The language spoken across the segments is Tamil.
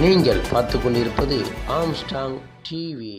நீங்கள் பார்த்து கொண்டிருப்பது ஆம்ஸ்டாங் டிவி.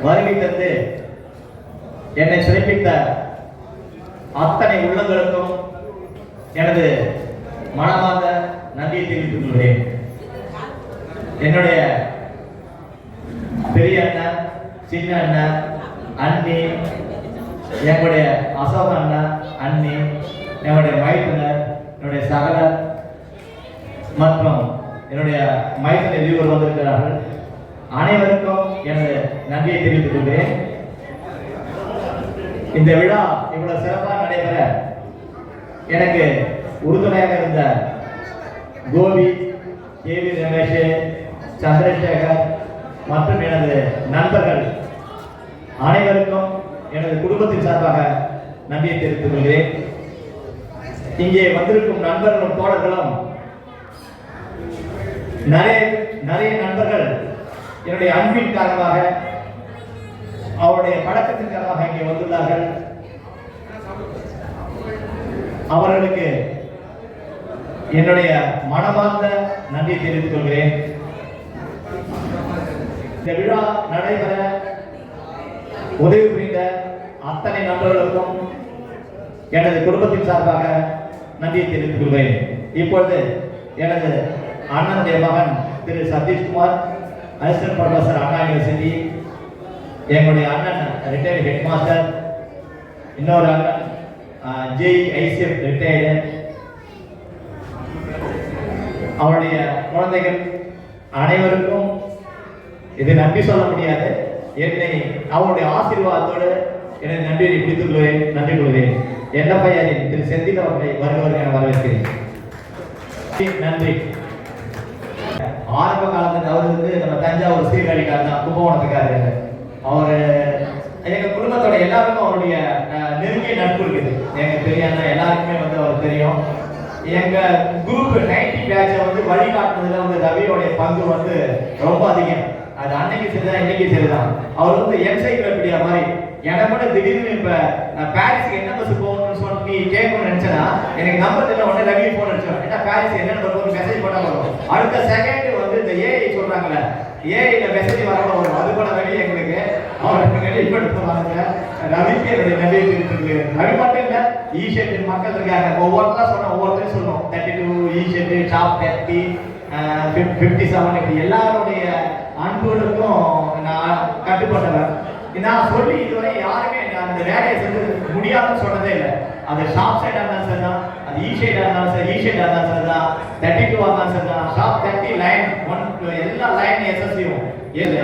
வருகை தந்து என்னை சிறப்பித்த அத்தனை உள்ளங்களுக்கும் எனது மனமார்ந்த நன்றியை தெரிவித்துக் கொள்கிறேன். என்னுடைய பெரிய அண்ணன், சின்ன அண்ணன், அண்ணி, என்னுடைய அசோக அண்ணன், அண்ணி, என்னுடைய மைத்துனர், என்னுடைய சகலர் மற்றும் என்னுடைய மைத்துனர் இருவர் வந்திருக்கிறார்கள். அனைவருக்கும் எனது நன்றியை தெரிவித்துக் கொள்கிறேன். இந்த விழா இவ்வளவு சிறப்பாக நடைபெற எனக்கு உறுதுணையாக இருந்த கோபி, கேவி ரமேஷ், சந்திரசேகர் மற்றும் எனது நண்பர்கள் அனைவருக்கும் எனது குடும்பத்தின் சார்பாக நன்றியை தெரிவித்துக் கொள்கிறேன். இங்கே வந்திருக்கும் நண்பர்களும் தோழர்களும் நிறைய நண்பர்கள் என்னுடைய அன்பின் காரணமாக, அவருடைய பழக்கத்தின் காரணமாக இங்கே வந்துள்ளார்கள். அவர்களுக்கு என்னுடைய மனமார்ந்த நன்றியை தெரிவித்துக் கொள்கிறேன். இந்த விழா நடைபெற உதவி புரிந்த அத்தனை நண்பர்களுக்கும் எனது குடும்பத்தின் சார்பாக நன்றியை தெரிவித்துக் கொள்கிறேன். இப்பொழுது எனது அண்ணனுடைய மகன் திரு சதீஷ்குமார், அசிஸ்டன்ட் ப்ரொஃபசர் அண்ணா யூனிவர்சிட்டி, எங்களுடைய அண்ணன் ரிட்டையர்டு ஹெட் மாஸ்டர், இன்னொரு அண்ணன் JICF ரிட்டையர்டு, அவருடைய குழந்தைகள் அனைவருக்கும் இது நன்றி சொல்ல முடியாது. என்னை அவருடைய ஆசீர்வாதத்தோடு என்னை நன்றியை பிடித்துக் கொள்வேன், நன்றி கொள்வேன். என்எஃப்ஐஆரின் திரு செந்தில் அவர்களை வருகிறவர்கள் என வரவேற்கிறேன். நன்றி. ஆரம்ப காலத்துல அவருக்கு நம்ம தஞ்சாவூர் சீர்காழிக்காரர் தான், கும்பகோணத்துக்காரு. அவர் எங்க குடும்பத்தோட எல்லாருக்கும் அவருடைய நெருங்கிய நட்பு இருக்குது. எங்க பெரிய அண்ணா எல்லாருக்குமே அவர் தெரியும். எங்க குரூப் 90 பேட்சை வந்து வழிகாட்டுனதுல வந்து ரவியோடைய பங்கு வந்து ரொம்ப அதிகம். அது அன்னைக்கு சரிதான், இன்னைக்கு சரிதான். அவர் வந்து என்சைக்ளோபீடியா மாதிரி. எனக்கு கூட திடீர்னு இப்ப பாரிஸ்க்கு என்ன பஸ் போகணும்னு சொல்லி கேட்கணும்னு நினைச்சேன்னா எனக்கு நம்பர் தெரியல, உடனே ரவி போன் அடிச்சோம். ஏன்னா பாரிஸ் என்ன நம்பர் ஒரு மெசேஜ் போட்டா வரும். அடுத்த செகண்ட் வந்து இந்த ஏஐ சொல்றாங்கல்ல, ஏஐல மெசேஜ் வரணும் வரும். அது கூட வெளியே எங்களுக்கு அவருக்கு வெளிப்படுத்துவாங்க. ரவிக்கு என்னுடைய நன்றியை தெரிவித்துக்கு. ரவி மட்டும் இல்ல, ஈஷெட் மக்கள் இருக்காங்க. ஒவ்வொருத்தரும் சொன்ன ஒவ்வொருத்தரும் சொல்லுவோம். 32 ஈஷெட் டாப் 30 57 இப்படி எல்லாருடைய அன்புகளுக்கும் நான் கட்டுப்பட்டவர். நான் சொல்லி இதுவரை யாருமே அந்த வேலையை செஞ்சு முடியாதுன்னு சொன்னதே இல்லை. அது ஷாப் சைடா இருந்தாலும் சரிதான், அது ஈ சைடா இருந்தாலும் சரி, ஈ சைடா இருந்தாலும் சரிதான், 32 இருந்தாலும் சரிதான், ஷாப் 30 லைன் 1 எல்லா லைன் எஸ்எஸ்சியும் ஏது.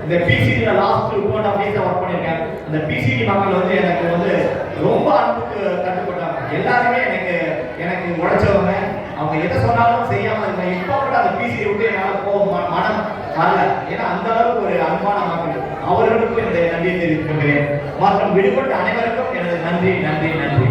இந்த பிசிடில லாஸ்ட் 2.5 இயர்ஸ் ஒர்க் பண்ணியிருக்கேன். அந்த பிசிடி மக்கள் வந்து எனக்கு வந்து ரொம்ப அன்புக்கு கட்டுப்பட்டாங்க. எல்லாருமே எனக்கு உழைச்சவங்க. அவங்க எதை சொன்னாலும் செய்யாம இருக்காங்க. இப்போ கூட அந்த பிசிடி விட்டு என்னால் மனம் வரல. ஏன்னா அந்த அளவுக்கு ஒரு அன்பான மக்கள். அவர்களுக்கும் என்னுடைய நன்றியை தெரிவித்துக் கொள்கிறேன். மற்றும் விடுபட்ட அனைவருக்கும் எனது நன்றி நன்றி நன்றி.